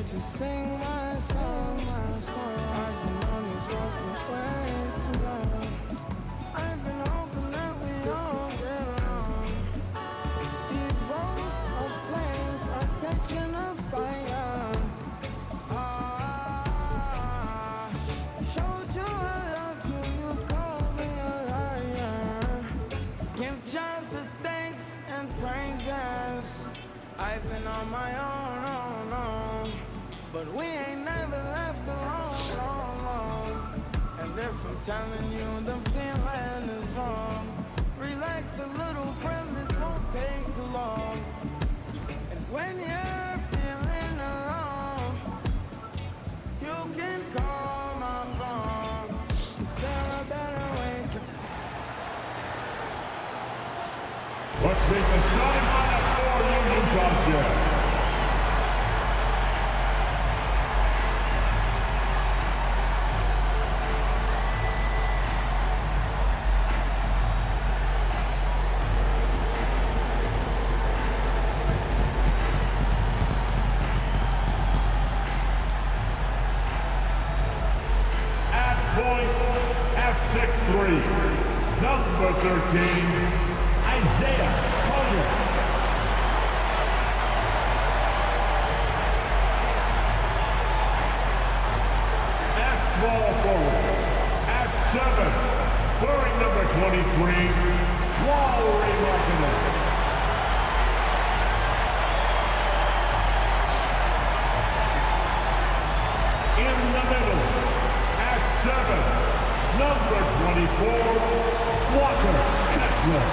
to sing my songs. I've been on this road for way too long. I've been hoping that we all get along. These roads of flames are catching a fire. Showed you I love till you called me a liar. Give John the thanks and praises. I've been on my own, but we ain't never left alone. And if I'm telling you the feeling is wrong, relax a little, friend, this won't take too long. And when you're feeling alone, you can call my phone. Is there a better way to... Let's meet the starting lineup for Union Junction. At point, at 6'3", number 13, Isaiah Collier. At small forward, at 7, wearing number 23, Lauri Markkanen. In the middle, at 7, number 24, Walker Kessler.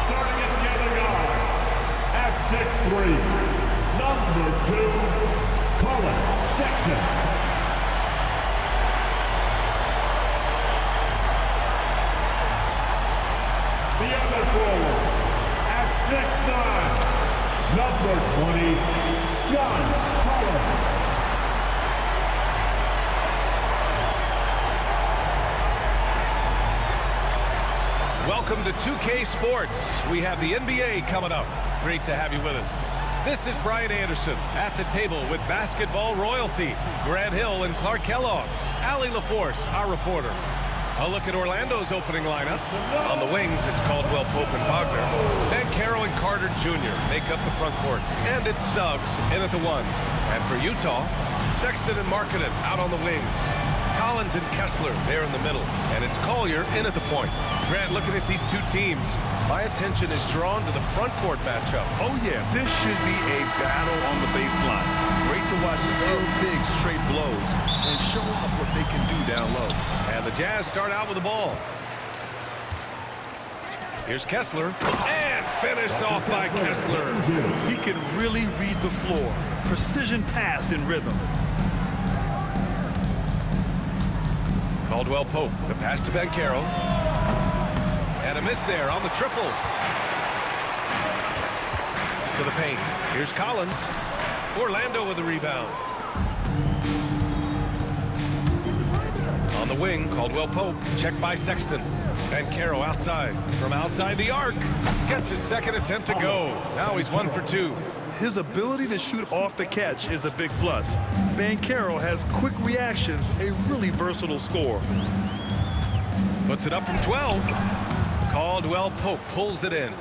Starting at the other guard, at 6'3", number 2, Colin Sexton. The other forward, at 6'9", number 20, John Collins. Welcome to 2K Sports. We have the NBA coming up. Great to have you with us. This is Brian Anderson at the table with basketball royalty, Grant Hill and Clark Kellogg, Allie LaForce, our reporter. A look at Orlando's opening lineup. On the wings, it's Caldwell Pope and Wagner. Then Caro and Carter Jr. make up the front court. And it's Suggs in at the 1. And for Utah, Sexton and Markkanen out on the wings. Collins and Kessler there in the middle. And it's Collier in at the point. Grant, looking at these two teams, my attention is drawn to the front court matchup. Oh yeah, this should be a battle on the baseline. Great to watch skilled bigs trade blows and show off what they can do down low. And the Jazz start out with the ball. Here's Kessler, and finished off by Kessler. He can really read the floor. Precision pass in rhythm. Caldwell Pope, the pass to Banchero. And a miss there on the triple. To the paint. Here's Collins. Orlando with the rebound. On the wing, Caldwell Pope, checked by Sexton. Banchero outside. From outside the arc. Gets his second attempt to go. Now he's 1 for 2. His ability to shoot off the catch is a big plus. Banchero has quick reactions, a really versatile scorer. Puts it up from 12. Caldwell Pope pulls it in.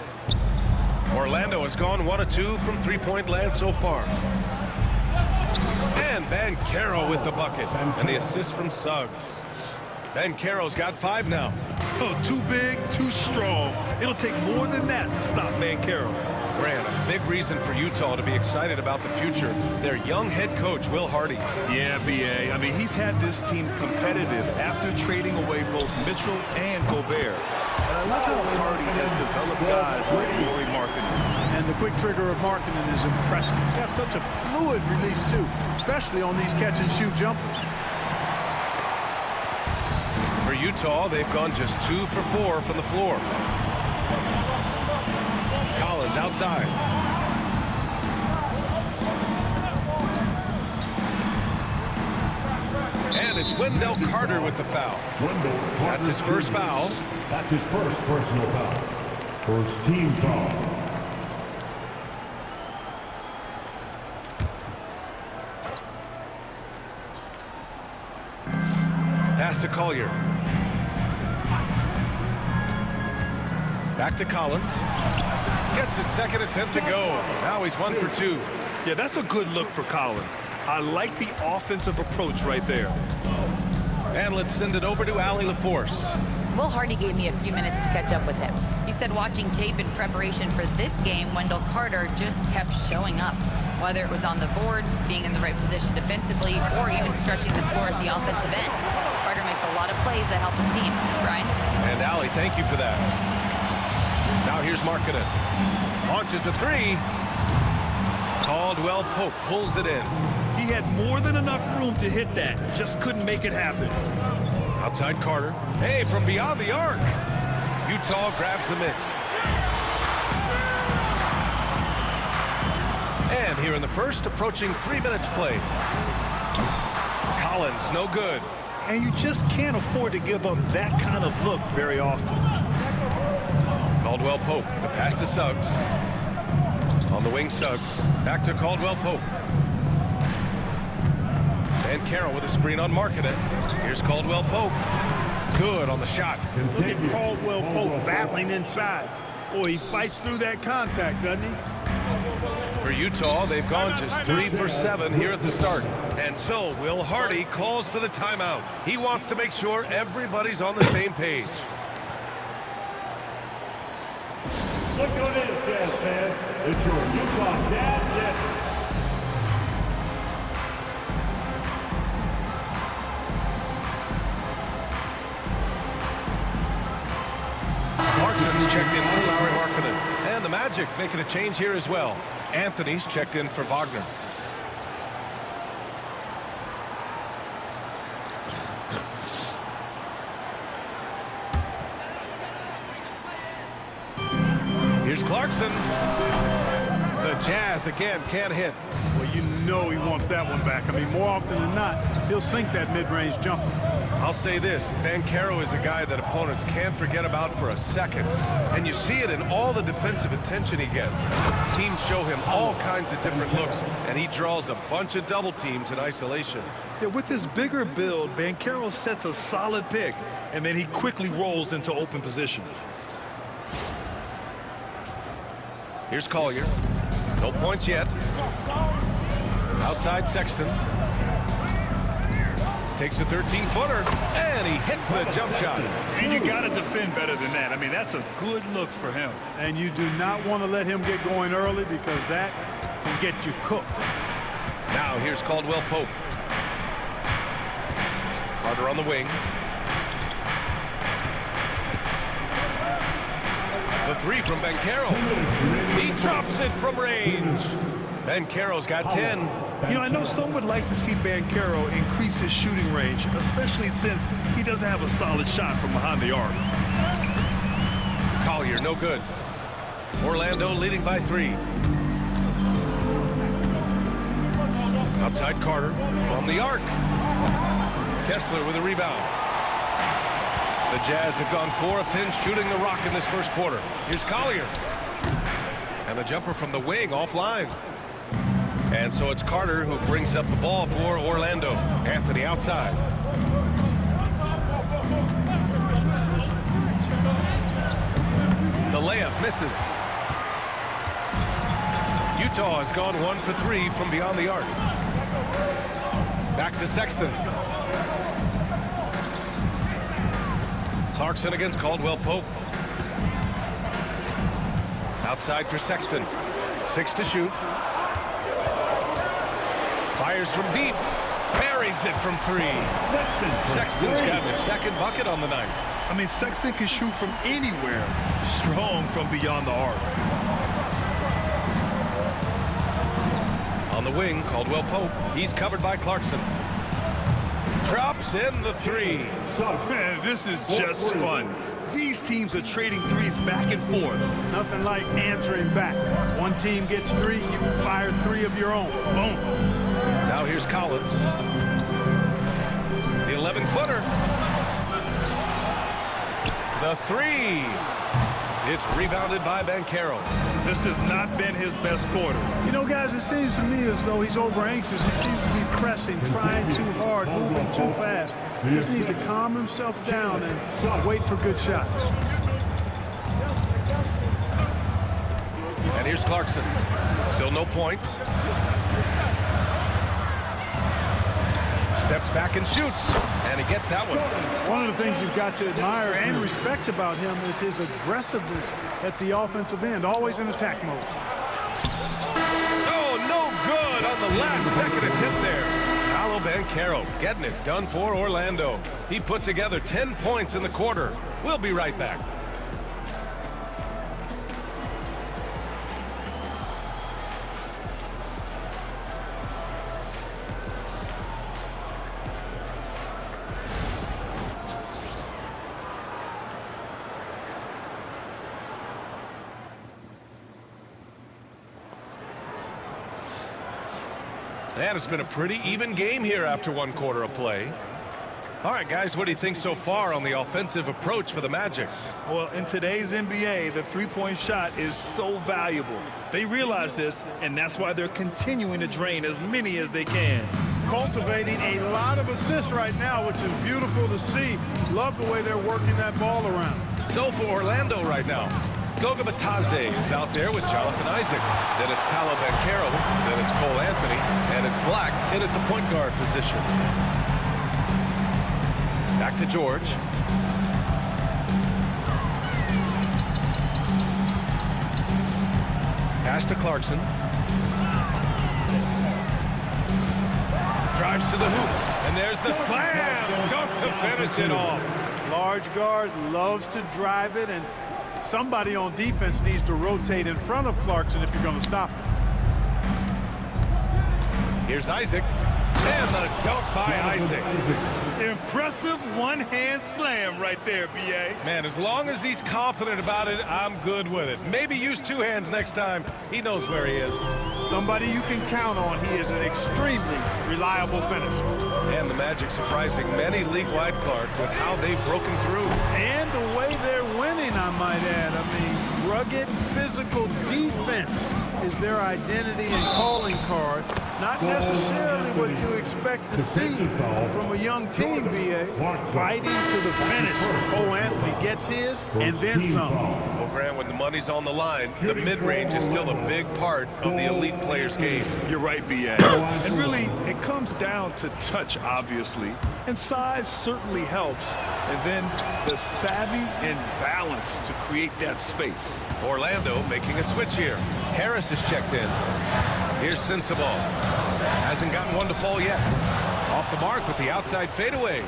Orlando has gone 1 of 2 from three-point land so far. And Banchero with the bucket. And the assist from Suggs. Banchero's got 5 now. Oh, too big, too strong. It'll take more than that to stop Banchero. Grant, a big reason for Utah to be excited about the future. Their young head coach, Will Hardy. Yeah, B.A. I mean, he's had this team competitive after trading away both Mitchell and Gobert. And I love how Hardy has developed guys like Lauri Markkanen. And the quick trigger of Markkanen is impressive. He's got such a fluid release, too, especially on these catch-and-shoot jumpers. For Utah, they've gone just 2 for 4 from the floor. Collins outside. And it's Wendell Carter with the foul. That's his first foul. That's his first personal foul. First team foul. Pass to Collier. Back to Collins. Gets his second attempt to go. Now he's 1 for 2. Yeah, that's a good look for Collins. I like the offensive approach right there. And let's send it over to Allie LaForce. Will Hardy gave me a few minutes to catch up with him. He said watching tape in preparation for this game, Wendell Carter just kept showing up. Whether it was on the boards, being in the right position defensively, or even stretching the floor at the offensive end. Carter makes a lot of plays that help his team. Brian? And Allie, thank you for that. Now here's Markkanen. Launches a three. Caldwell Pope pulls it in. He had more than enough room to hit that. Just couldn't make it happen. Outside Carter. Hey, from beyond the arc. Utah grabs the miss. And here in the first, approaching 3 minutes played. Collins, no good. And you just can't afford to give up that kind of look very often. Caldwell Pope, the pass to Suggs. On the wing, Suggs. Back to Caldwell Pope. And Carroll with a screen on Markkanen. Here's Caldwell Pope. Good on the shot. Look at Caldwell Pope battling inside. Boy, he fights through that contact, doesn't he? For Utah, they've gone just 3 for 7 here at the start. And so Will Hardy calls for the timeout. He wants to make sure everybody's on the same page. Look who it is, Jazz fans. It's your Utah Jazz Jets. Clarkson's checked in for Lauri Markkanen. And the Magic making a change here as well. Anthony's checked in for Wagner. Here's Clarkson. The Jazz again can't hit. Well, you know he wants that one back. I mean, more often than not, he'll sink that mid-range jumper. I'll say this, Banchero is a guy that opponents can't forget about for a second. And you see it in all the defensive attention he gets. Teams show him all kinds of different looks, and he draws a bunch of double teams in isolation. Yeah, with his bigger build, Banchero sets a solid pick, and then he quickly rolls into open position. Here's Collier. No points yet. Outside Sexton. Takes a 13-footer, and he hits the jump shot. And you got to defend better than that. I mean, that's a good look for him. And you do not want to let him get going early because that can get you cooked. Now here's Caldwell Pope. Carter on the wing. The three from Banchero. He drops it from range. Banchero's got 10. You know, I know some would like to see Banchero increase his shooting range, especially since he doesn't have a solid shot from behind the arc. Collier, no good. Orlando leading by 3. Outside Carter from the arc. Kessler with a rebound. The Jazz have gone 4 of 10 shooting the rock in this first quarter. Here's Collier. And the jumper from the wing offline. And so it's Carter who brings up the ball for Orlando. Anthony outside. The layup misses. Utah has gone 1 for 3 from beyond the arc. Back to Sexton. Clarkson against Caldwell Pope. Outside for Sexton. 6 to shoot. Fires from deep. Buries it from 3. Sexton's got his second bucket on the night. I mean, Sexton can shoot from anywhere. Strong from beyond the arc. On the wing, Caldwell Pope. He's covered by Clarkson. Drops in the 3. Man, this is just fun. These teams are trading threes back and forth. Nothing like answering back. One team gets 3, you fire 3 of your own. Boom. Now here's Collins. The 11-footer. The 3. It's rebounded by Banchero. This has not been his best quarter. You know, guys, it seems to me as though he's over anxious. He seems to be pressing, trying too hard, moving too fast. He just needs to calm himself down and wait for good shots. And here's Clarkson. Still no points. Steps back and shoots. And he gets that one. One of the things you've got to admire and respect about him is his aggressiveness at the offensive end, always in attack mode. Oh, no good on the last second attempt there. Paolo Banchero getting it done for Orlando. He put together 10 points in the quarter. We'll be right back. And it's been a pretty even game here after one quarter of play. All right, guys, what do you think so far on the offensive approach for the Magic? Well, in today's NBA, the three-point shot is so valuable. They realize this, and that's why they're continuing to drain as many as they can. Cultivating a lot of assists right now, which is beautiful to see. Love the way they're working that ball around. So for Orlando right now, Goga Bitadze is out there with Jonathan Isaac. Then it's Paolo Banchero. Then it's Cole Anthony. And it's Black in at the point guard position. Back to George. Pass to Clarkson. Drives to the hoop. And there's the slam. Dunk to finish it off. Large guard loves to drive it, and somebody on defense needs to rotate in front of Clarkson if you're going to stop him. Here's Isaac. And the dunk by Isaac. Impressive one-hand slam right there, B.A. Man, as long as he's confident about it, I'm good with it. Maybe use two hands next time. He knows where he is. Somebody you can count on. He is an extremely reliable finisher. And the Magic surprising many league-wide, Clark, with how they've broken through. And the way they're winning, I might add. I mean, rugged physical defense is their identity and calling card. Not necessarily what you expect to see from a young team, B.A. Fighting to the finish. Cole Anthony gets his and then some. Well, Grant, when the money's on the line, the mid-range is still a big part of the elite player's game. You're right, B.A. And really, it comes down to touch, obviously. And size certainly helps. And then the savvy and balance to create that space. Orlando making a switch here. Harris is checked in. Here's Sensabaugh. Hasn't gotten one to fall yet. Off the mark with the outside fadeaway.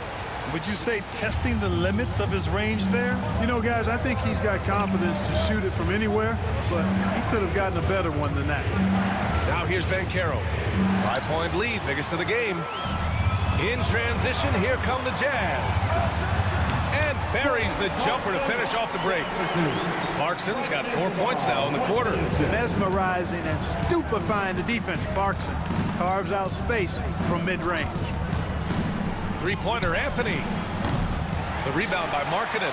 Would you say testing the limits of his range there? You know, guys, I think he's got confidence to shoot it from anywhere, but he could have gotten a better one than that. Now here's Banchero. 5-point lead, biggest of the game. In transition, here come the Jazz. And buries the jumper to finish off the break. Clarkson's got 4 points now in the quarter. Mesmerizing and stupefying the defense. Clarkson carves out space from mid-range. Three-pointer, Anthony. The rebound by Markkanen.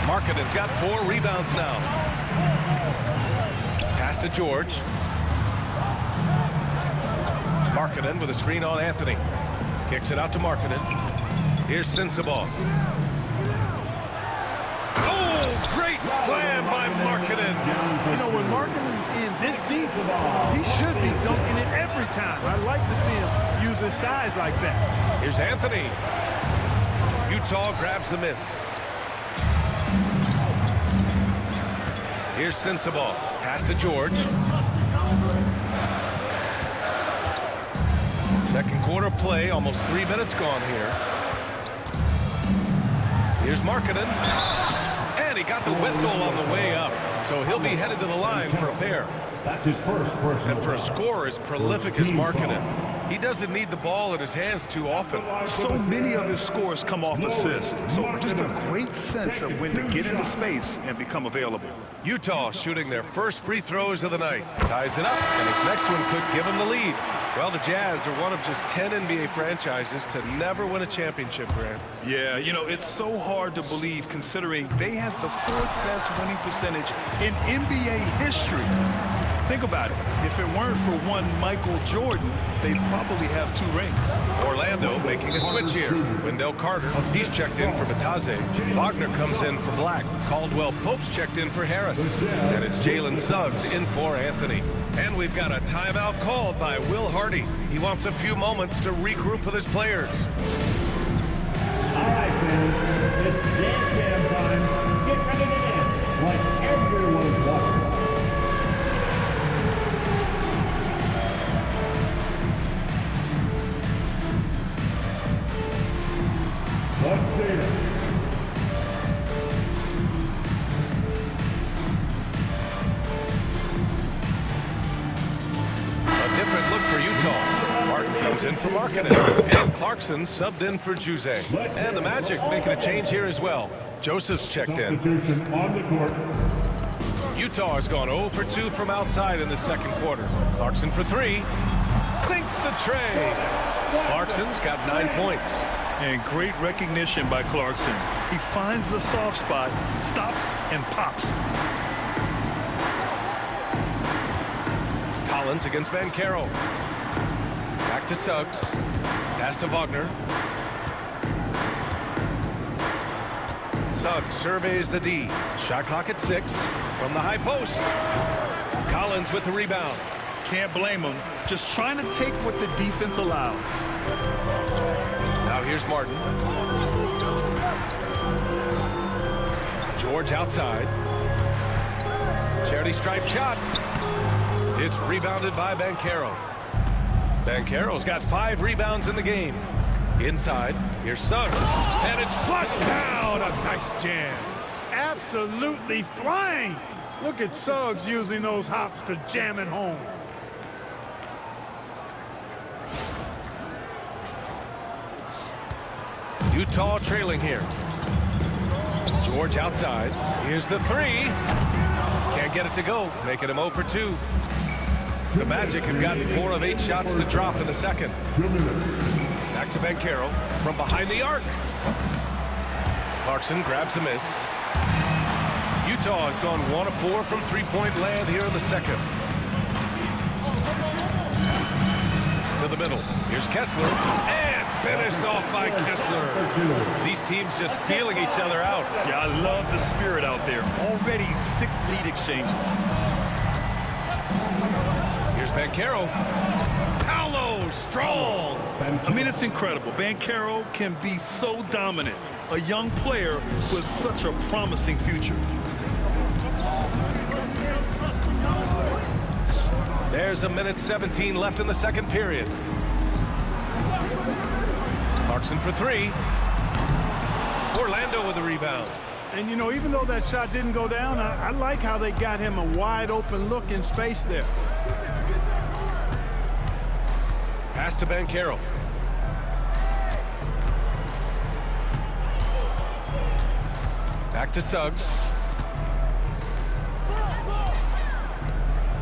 Markkanen's got 4 rebounds now. Pass to George. Markkanen with a screen on Anthony. Kicks it out to Markkanen. Here's Sensabaugh. Oh, great slam by Markkanen. You know, when Markkanen's in this deep, he should be dunking it every time. I'd like to see him use his size like that. Here's Anthony. Utah grabs the miss. Here's Sensabaugh. Pass to George. Second quarter play, almost 3 minutes gone here. Here's Markkanen. And he got the whistle on the way up. so he'll be headed to the line for a pair. That's his first personal And for a foul. scorer as prolific as Markkanen, he doesn't need the ball in his hands too often. So many of his scores come off assists. So just a great sense of when to get into space and become available. Utah shooting their first free throws of the night. Ties it up, and his next one could give him the lead. Well, the Jazz are one of just 10 NBA franchises to never win a championship, Grant. Yeah, you know, it's so hard to believe considering they have the 4th best winning percentage in NBA history. Think about it. If it weren't for one Michael Jordan, they'd probably have 2 rings. Orlando making a switch here. Wendell Carter, he's checked in for Batase. Wagner comes in for Black. Caldwell Pope's checked in for Harris. And it's Jalen Suggs in for Anthony. And we've got a timeout called by Will Hardy. He wants a few moments to regroup with his players. All right, fans, it's dance cam time. Get ready to dance like everyone's watching. Let's see it. A different look for Utah. Martin comes in for Markkanen. And Clarkson subbed in for Juzang. And the Magic making a change here as well. Joseph's checked in. Substitution on the court. Utah has gone 0 for 2 from outside in the second quarter. Clarkson for 3. Sinks the tray. Clarkson's got 9 points. And great recognition by Clarkson. He finds the soft spot, stops, and pops. Collins against Banchero. Back to Suggs. Pass to Wagner. Suggs surveys the D. Shot clock at 6 from the high post. Collins with the rebound. Can't blame him. Just trying to take what the defense allows. Now here's Martin. George outside. Charity stripe shot. It's rebounded by Banchero. Banchero's got 5 rebounds in the game. Inside, here's Suggs. And it's flushed down. A nice jam. Absolutely flying. Look at Suggs using those hops to jam it home. Utah trailing here. George outside. Here's the 3. Can't get it to go. Making him 0 for 2. The Magic have gotten 4 of 8 shots to drop in the second. 2 minutes. Back to Banchero from behind the arc. Clarkson grabs a miss. Utah has gone 1 of 4 from three-point land here in the second. To the middle. Here's Kessler. And finished off by Kessler. These teams just feeling each other out. Yeah, I love the spirit out there. Already 6 lead exchanges. Here's Banchero. Paolo, strong. I mean, it's incredible. Banchero can be so dominant. A young player with such a promising future. There's 1:17 left in the second period. Clarkson for 3. Orlando with the rebound. And, you know, even though that shot didn't go down, I like how they got him a wide open look in space there. Pass to Banchero. Back to Suggs.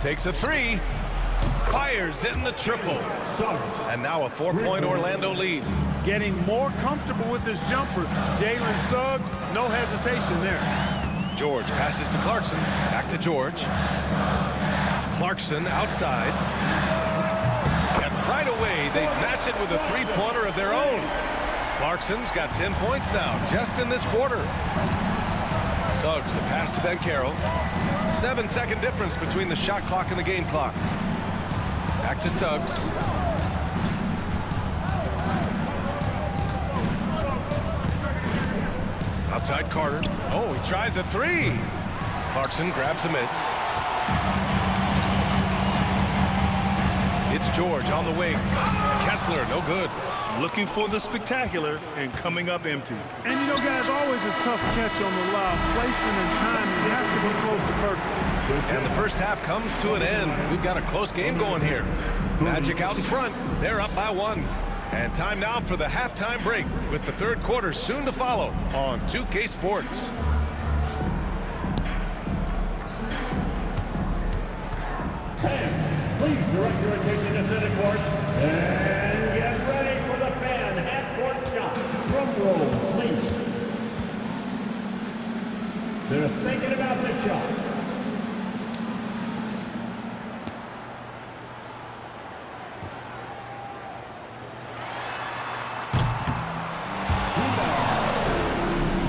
Takes a 3. Fires in the triple. Suggs. And now a 4-point Orlando lead. Getting more comfortable with his jumper. Jalen Suggs, no hesitation there. George passes to Clarkson. Back to George. Clarkson outside. And right away, they match it with a 3-pointer of their own. Clarkson's got 10 points now, just in this quarter. Suggs, the pass to Banchero. 7-second difference between the shot clock and the game clock. Back to Suggs. Outside Carter. Oh, he tries a 3. Clarkson grabs a miss. It's George on the wing. Kessler, no good. looking for the spectacular and coming up empty. And, you know, guys, always a tough catch on the lob. Placement and timing, you have to be close to perfect. And the first half comes to an end. We've got a close game going here. Magic out in front. They're up by 1. And time now for the halftime break with the third quarter soon to follow on 2K Sports. Please direct your attention to center court and get ready for the fan half-court shot. Drum roll, please. They're thinking about the shot.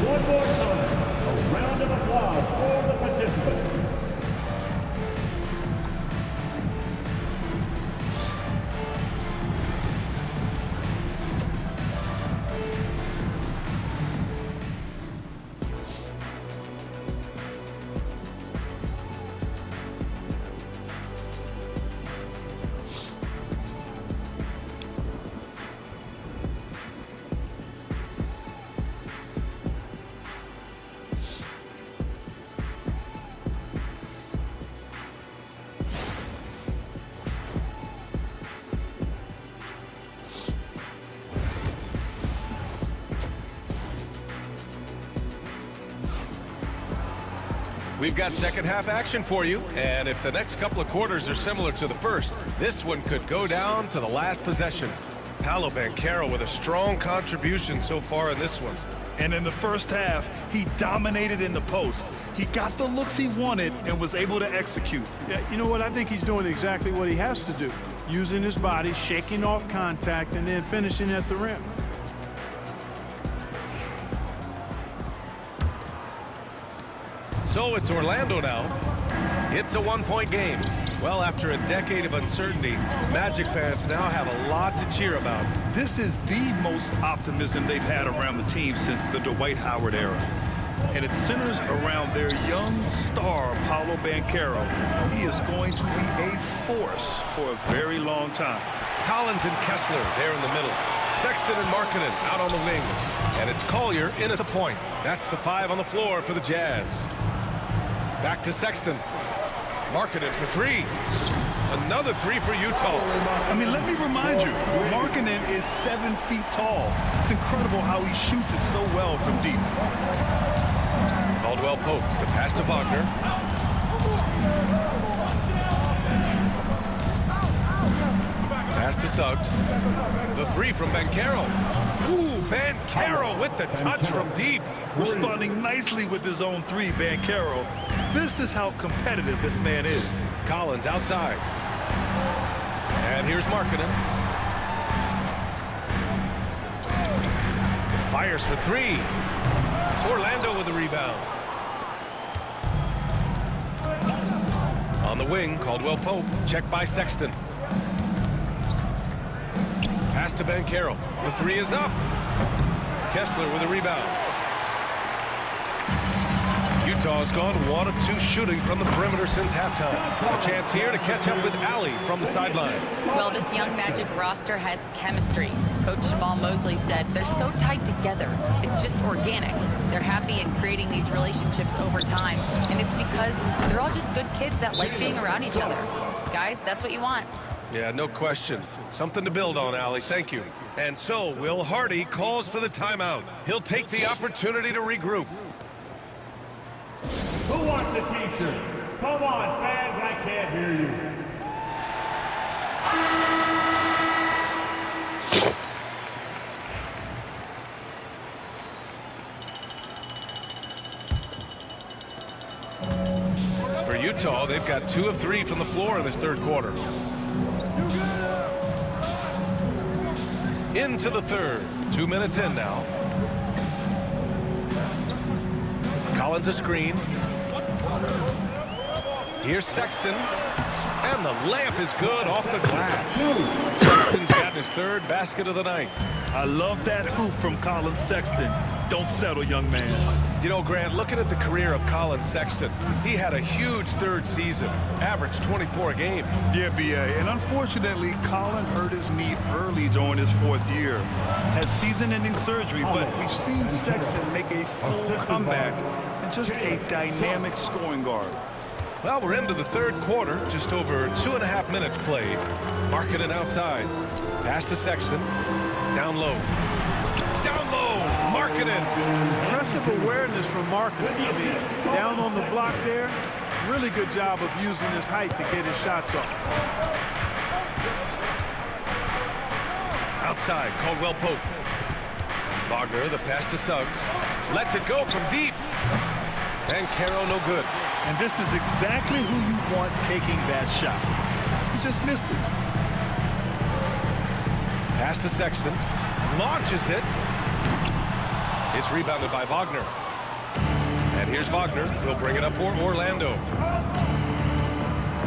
One more time, a round of applause for the participants. We've got second half action for you, and if the next couple of quarters are similar to the first, this one could go down to the last possession. Paolo Banchero with a strong contribution so far in this one. And in the first half, he dominated in the post. He got the looks he wanted and was able to execute. Yeah, you know what? I think he's doing exactly what he has to do. Using his body, shaking off contact, and then finishing at the rim. So it's Orlando now. It's a one-point game. Well, after a decade of uncertainty, Magic fans now have a lot to cheer about. This is the most optimism they've had around the team since the Dwight Howard era. And it centers around their young star, Paolo Banchero. He is going to be a force for a very long time. Collins and Kessler there in the middle. Sexton and Markkanen out on the wings. And it's Collier in at the point. That's the 5 on the floor for the Jazz. Back to Sexton. Markkanen for 3. Another 3 for Utah. I mean, let me remind you, Markkanen is 7 feet tall. It's incredible how he shoots it so well from deep. Caldwell Pope, the pass to Wagner. Pass to Suggs. The 3 from Banchero. Ooh, Banchero with the touch from deep. Responding nicely with his own 3, Banchero. This is how competitive this man is. Collins outside. And here's Markkanen. Fires for 3. Orlando with the rebound. On the wing, Caldwell Pope. Checked by Sexton. Pass to Banchero. The 3 is up. Kessler with a rebound. Utah's gone 1 of 2 shooting from the perimeter since halftime. A chance here to catch up with Allie from the sideline. Well, this young Magic roster has chemistry. Coach Jamal Mosley said they're so tight together. It's just organic. They're happy in creating these relationships over time. And it's because they're all just good kids that like being around each other. Guys, that's what you want. Yeah, no question. Something to build on, Allie. Thank you. And so Will Hardy calls for the timeout. He'll take the opportunity to regroup. Who wants a t-shirt? Come on, fans, I can't hear you. For Utah, they've got 2 of 3 from the floor in this third quarter. Into the third. 2 minutes in now. Collins a screen. Here's Sexton. And the layup is good off the glass. Sexton's got his 3rd basket of the night. I love that hoop from Collins Sexton. Don't settle, young man. You know, Grant, looking at the career of Collin Sexton, he had a huge third season, averaged 24 a game. Yeah, B.A. And unfortunately, Collin hurt his knee early during his 4th year. Had season-ending surgery, but we've seen Sexton make a full comeback and just a dynamic scoring guard. Well, we're into the third quarter, just over 2.5 minutes played. Markkanen outside. Pass to Sexton. Down low. Down low. Markkanen. Impressive awareness from Markkanen. I mean, down on the block there. Really good job of using his height to get his shots off. Outside, Caldwell Pope. Wagner, the pass to Suggs. Lets it go from deep. And Caro no good. And this is exactly who you want taking that shot. He just missed it. Pass to Sexton. Launches it. It's rebounded by Wagner. And here's Wagner. He'll bring it up for Orlando.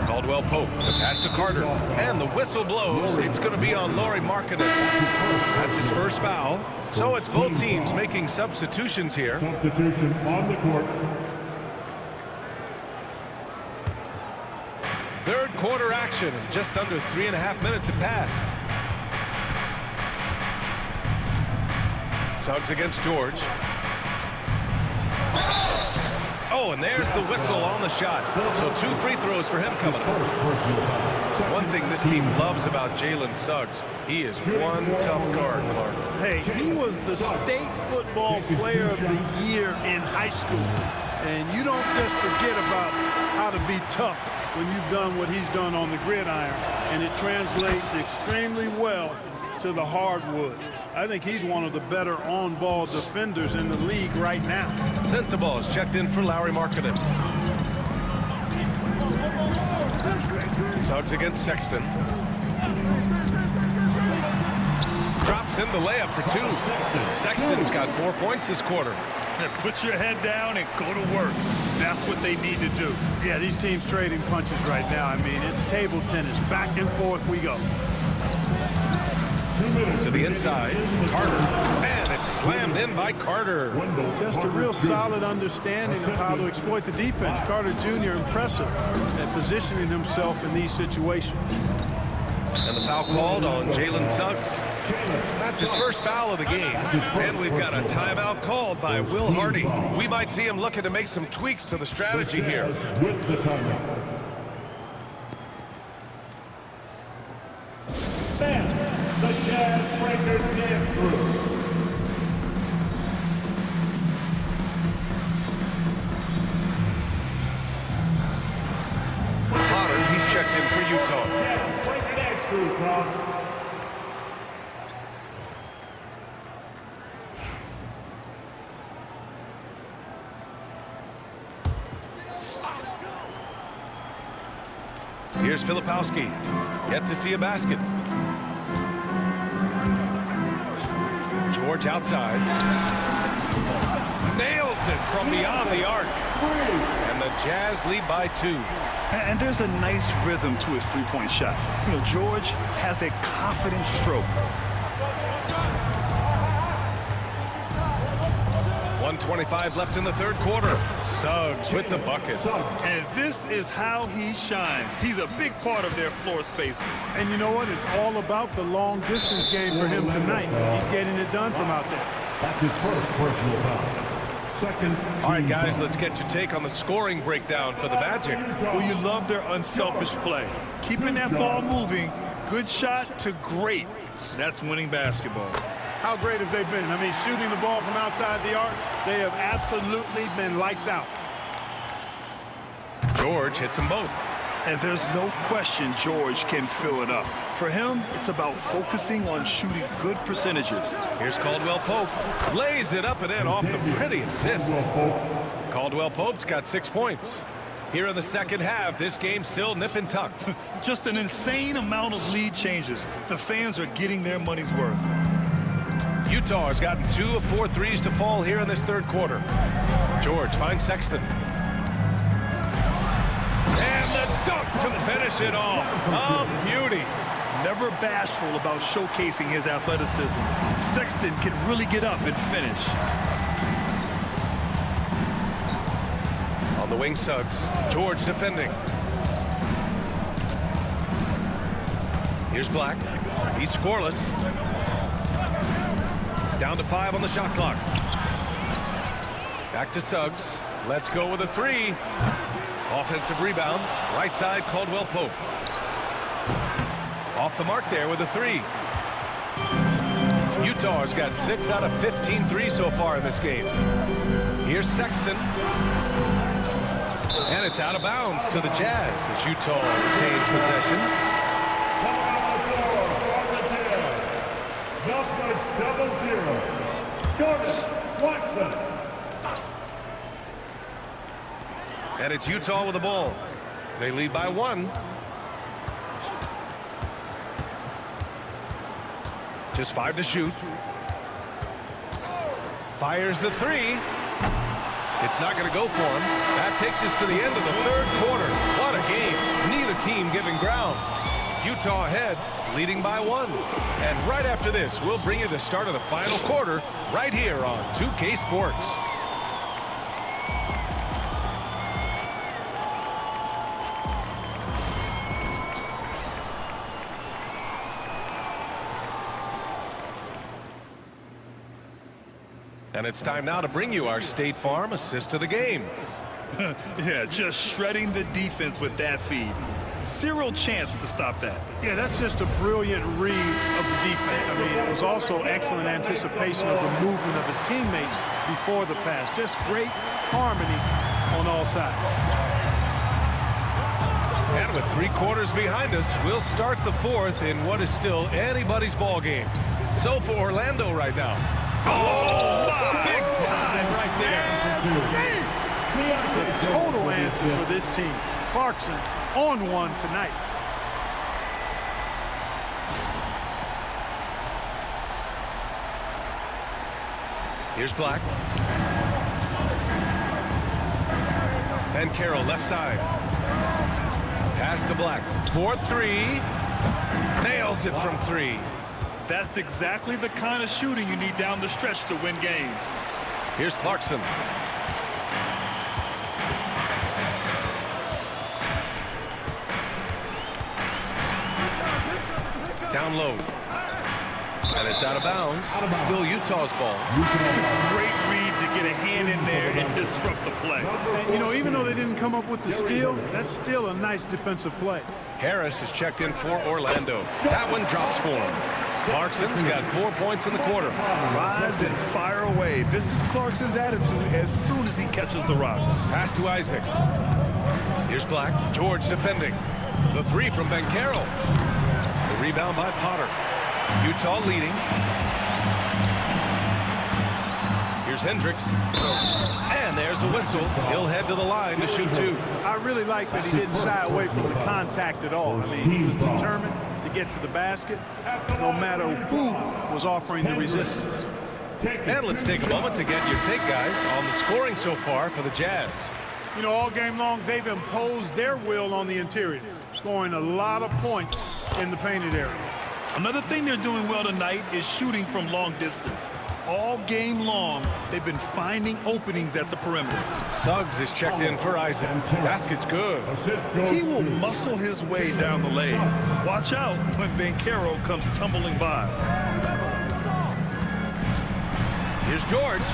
Caldwell Pope. The pass to Carter. And the whistle blows. It's going to be on Lauri Markkanen. That's his first foul. So it's both teams making substitutions here. Substitution on the court. Third quarter action. Just under 3.5 minutes have passed. Suggs against George. Oh, and there's the whistle on the shot. So 2 free throws for him coming up. One thing this team loves about Jalen Suggs, he is one tough guard, Clark. Hey, he was the state football player of the year in high school. And you don't just forget about how to be tough when you've done what he's done on the gridiron. And it translates extremely well to the hardwood. I think he's one of the better on-ball defenders in the league right now. Sensabaugh is checked in for Lauri Markkanen. Suggs against Sexton. Drops in the layup for 2. Sexton's got 4 points this quarter. Put your head down and go to work. That's what they need to do. Yeah, these teams trading punches right now. I mean, it's table tennis. Back and forth we go. To the inside, Carter. And it's slammed in by Carter. Just a real solid understanding of how to exploit the defense. Carter Jr. impressive at positioning himself in these situations. And the foul called on Jalen Suggs. That's his first foul of the game. And we've got a timeout called by Will Hardy. We might see him looking to make some tweaks to the strategy here. With the timeout. The Jazz Breakers dance crew. Potter, he's checked in for Utah. Jazz Breaker dance crew, Tom. Here's Filipowski. Yet to see a basket. George outside. Nails it from beyond the arc. And the Jazz lead by 2. And there's a nice rhythm to his three-point shot. You know, George has a confident stroke. 1:25 left in the third quarter. Suggs with the bucket. And this is how he shines. He's a big part of their floor spacing. And you know what? It's all about the long distance game for him tonight. He's getting it done from out there. That's his first personal foul. Second. All right, guys, let's get your take on the scoring breakdown for the Magic. Well, you love their unselfish play. Keeping that ball moving, good shot to great. That's winning basketball. How great have they been? I mean, shooting the ball from outside the arc, they have absolutely been lights out. George hits them both. And there's no question George can fill it up. For him, it's about focusing on shooting good percentages. Here's Caldwell Pope. Lays it up and in off the pretty assist. Caldwell Pope's got 6 points. Here in the second half, this game's still nip and tuck. Just an insane amount of lead changes. The fans are getting their money's worth. Utah has gotten 2 of 4 threes to fall here in this third quarter. George finds Sexton. And the dunk to finish it off. A beauty. Never bashful about showcasing his athleticism. Sexton can really get up and finish. the wing, Suggs. George defending. Here's Black. He's scoreless. Down to 5 on the shot clock. Back to Suggs. Let's go with a 3. Offensive rebound. Right side, Caldwell Pope. Off the mark there with a 3. Utah has got 6 out of 15 threes so far in this game. Here's Sexton. And it's out of bounds to the Jazz as Utah retains possession. Number 00, Jordan Clarkson. And it's Utah with the ball. They lead by 1. Just 5 to shoot. Fires the 3. It's not going to go for him. That takes us to the end of the 3rd quarter. What a game. Neither team giving ground. Utah ahead, leading by 1. And right after this, we'll bring you the start of the final quarter right here on 2K Sports. And it's time now to bring you our State Farm assist of the game. Yeah, just shredding the defense with that feed. Zero chance to stop that. Yeah, that's just a brilliant read of the defense. I mean, it was also excellent anticipation of the movement of his teammates before the pass. Just great harmony on all sides. And with 3 quarters behind us, we'll start the 4th in what is still anybody's ball game. So for Orlando right now. Oh, big time right there. The total answer for this team. Clarkson on one tonight. Here's Black. Ben Carroll left side. Pass to Black. 4-3. Nails it from 3. That's exactly the kind of shooting you need down the stretch to win games. Here's Clarkson. Down low. And it's out of bounds. Still Utah's ball. Great read to get a hand in there and disrupt the play. And, you know, even though they didn't come up with the steal, that's still a nice defensive play. Harris is checked in for Orlando. That one drops for him. Clarkson's got 4 points in the quarter. Rise and fire away. This is Clarkson's attitude as soon as he catches the rock. Pass to Isaac. Here's Black. George defending. The 3 from Ben Carroll. The rebound by Potter. Utah leading. Here's Hendricks. And there's a whistle. He'll head to the line to shoot 2. I really like that he didn't shy away from the contact at all. I mean, he was determined to get to the basket no matter who was offering the resistance. And let's take a moment to get your take, guys, on the scoring so far for the Jazz. You know, all game long, they've imposed their will on the interior, scoring a lot of points in the painted area. Another thing they're doing well tonight is shooting from long distance. All game long, they've been finding openings at the perimeter. Suggs is checked in for Isaac. Basket's good. He will muscle his way down the lane. Watch out when Banchero comes tumbling by. Here's George.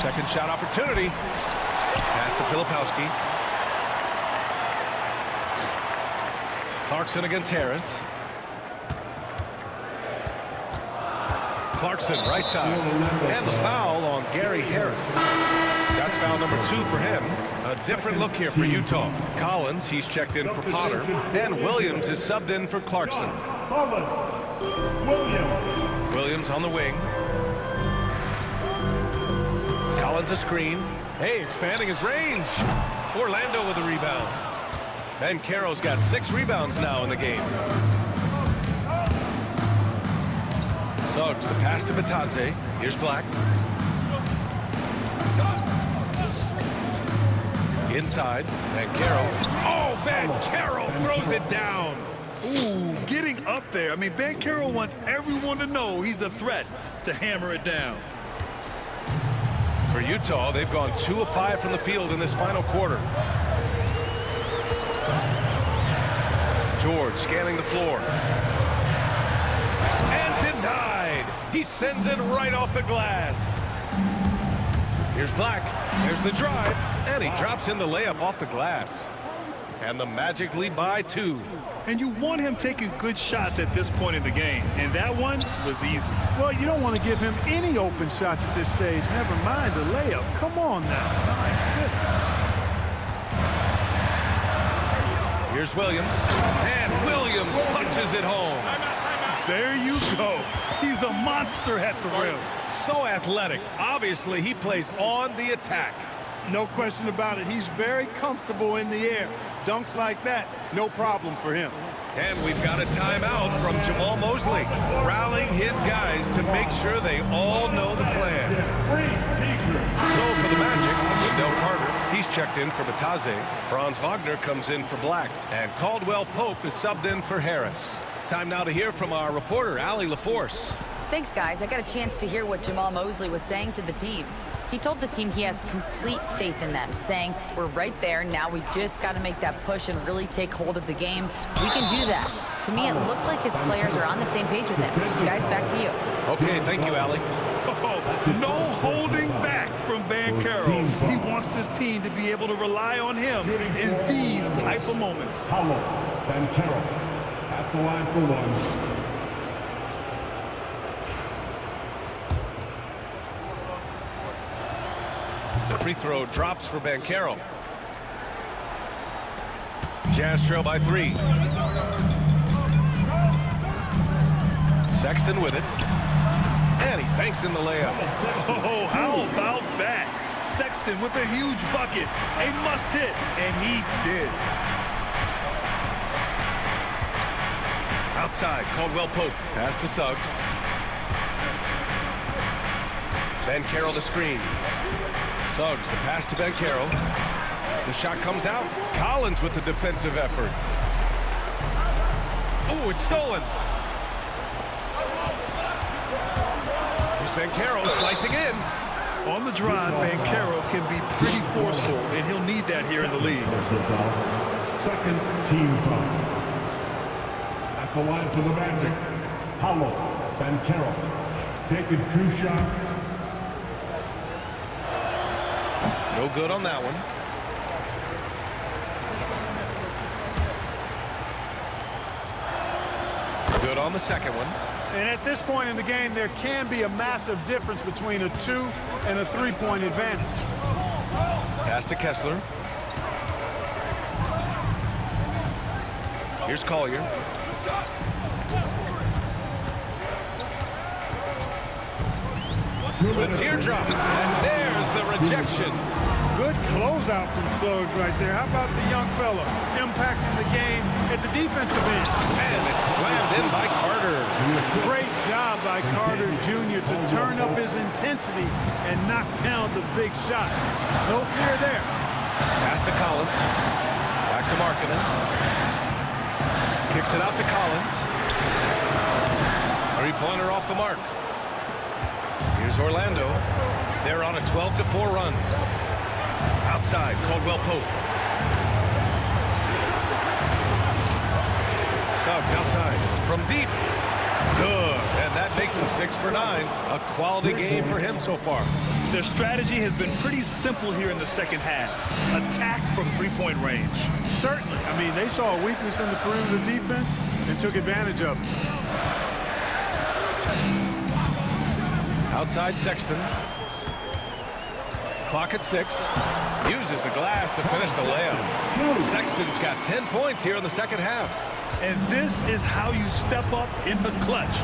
Second shot opportunity. Pass to Filipowski. Clarkson against Harris. Clarkson, right side. And the foul on Gary Harris. That's foul number 2 for him. A different look here for Utah. Collins, he's checked in for Potter. And Williams is subbed in for Clarkson. Williams on the wing. Collins a screen. Hey, expanding his range. Orlando with the rebound. Ben Carroll's got 6 rebounds now in the game. Suggs, the pass to Batadze. Here's Black. Inside, Banchero. Oh, Banchero throws it down. Ooh, getting up there. I mean, Banchero wants everyone to know he's a threat to hammer it down. For Utah, they've gone 2 of 5 from the field in this final quarter. George scanning the floor. And denied. He sends it right off the glass. Here's Black. There's the drive. And he drops in the layup off the glass. And the Magic lead by 2. And you want him taking good shots at this point in the game. And that one was easy. Well, you don't want to give him any open shots at this stage. Never mind the layup. Come on now. My goodness. Here's Williams. And Williams punches it home. There you go. He's a monster at the rim. So athletic. Obviously, he plays on the attack. No question about it. He's very comfortable in the air. Dunks like that, no problem for him. And we've got a timeout from Jamal Mosley, rallying his guys to make sure they all know the plan. So for the Magic, Wendell Carter, he's checked in for Bataze. Franz Wagner comes in for Black. And Caldwell Pope is subbed in for Harris. Time now to hear from our reporter, Allie LaForce. Thanks, guys. I got a chance to hear what Jamal Mosley was saying to the team. He told the team he has complete faith in them, saying, we're right there, now we just got to make that push and really take hold of the game. We can do that. To me, it looked like his players are on the same page with him. Guys, back to you. Okay, thank you, Allie. Oh, no holding back from Banchero. He wants this team to be able to rely on him in these type of moments. Paolo Banchero at the line for 1. The free throw drops for Banchero. Jazz trail by 3. Sexton with it. And he banks in the layup. Oh, how about that? Sexton with a huge bucket. A must hit. And he did. Outside, Caldwell Pope. Pass to Suggs. Banchero the screen. Suggs, the pass to Banchero. The shot comes out. Collins with the defensive effort. Oh, it's stolen. Here's Banchero slicing in. On the drive, Banchero can be pretty forceful, and he'll need that here in the league. Second team foul. At the line for the Magic, Paolo Banchero taking 2 shots. No good on that one. Good on the second one. And at this point in the game, there can be a massive difference between a 2 and a 3-point advantage. Pass to Kessler. Here's Collier. The teardrop, and there's the rejection. Good closeout from Suggs right there. How about the young fella impacting the game at the defensive end? And it's slammed in by Carter. Great job by Carter Jr. to turn up his intensity and knock down the big shot. No fear there. Pass to Collins. Back to Markkanen. Kicks it out to Collins. 3-pointer off the mark. Here's Orlando. They're on a 12-4 run. Outside, Caldwell Pope. Suggs outside from deep. Good. And that makes him 6 for 9. A quality game for him so far. Their strategy has been pretty simple here in the second half. Attack from 3-point range. Certainly. I mean, they saw a weakness in the perimeter defense and took advantage of it. Outside Sexton. Clock at 6. Uses the glass to finish the layup. Sexton's got 10 points here in the second half. And this is how you step up in the clutch.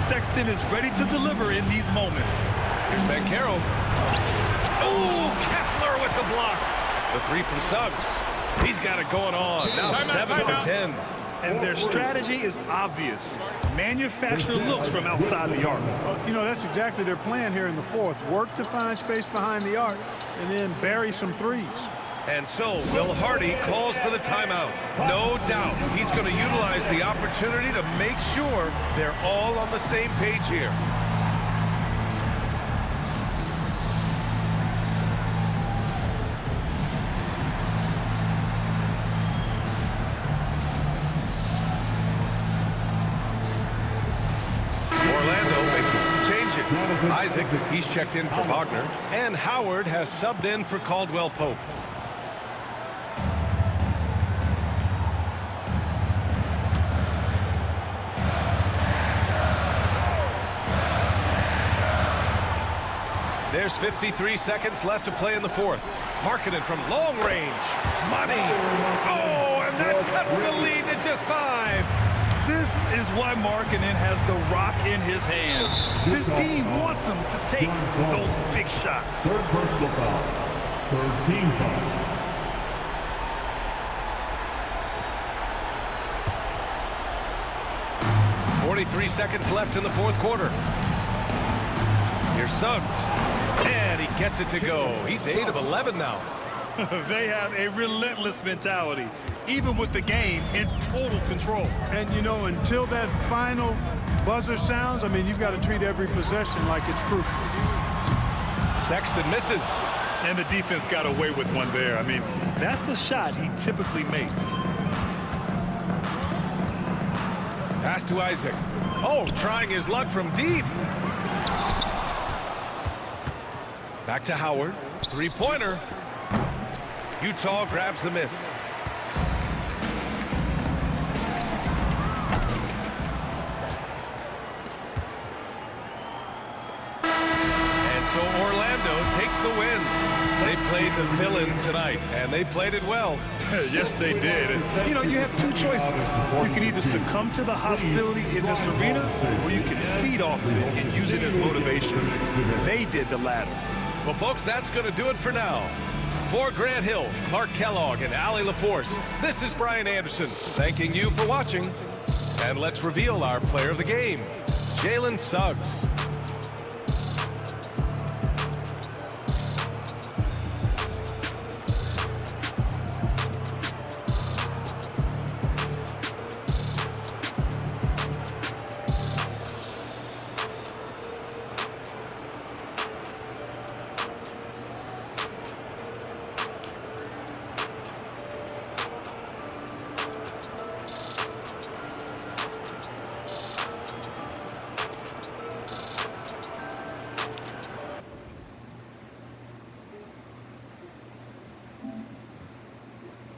Sexton is ready to deliver in these moments. Here's Banchero. Oh, Kessler with the block. The 3 from Suggs. He's got it going on. Now 7 for 10. And their strategy is obvious. Manufacture looks from outside the arc. You know, that's exactly their plan here in the fourth. Work to find space behind the arc and then bury some threes. And so Will Hardy calls for the timeout. No doubt he's going to utilize the opportunity to make sure they're all on the same page here. Isaac, he's checked in for Wagner. And Howard has subbed in for Caldwell Pope. There's 53 seconds left to play in the fourth. Markkanen from long range. Money. Oh, and that cuts the lead to just 5. This is why Markkanen has the rock in his hands. His team wants him to take those big shots. Third personal foul. Third team foul. .43 seconds left in the fourth quarter. Here's Suggs. And he gets it to go. He's 8 of 11 now. They have a relentless mentality, even with the game in total control. And, you know, until that final buzzer sounds, I mean, you've got to treat every possession like it's crucial. Sexton misses. And the defense got away with one there. I mean, that's a shot he typically makes. Pass to Isaac. Oh, trying his luck from deep. Back to Howard. Three-pointer. Utah grabs the miss. And so Orlando takes the win. They played the villain tonight, and they played it well. Yes, they did. And, you know, you have two choices. You can either succumb to the hostility in this arena, or you can feed off of it and use it as motivation. They did the latter. Well, folks, that's going to do it for now. For Grant Hill, Clark Kellogg, and Allie LaForce, this is Brian Anderson thanking you for watching. And let's reveal our player of the game, Jalen Suggs.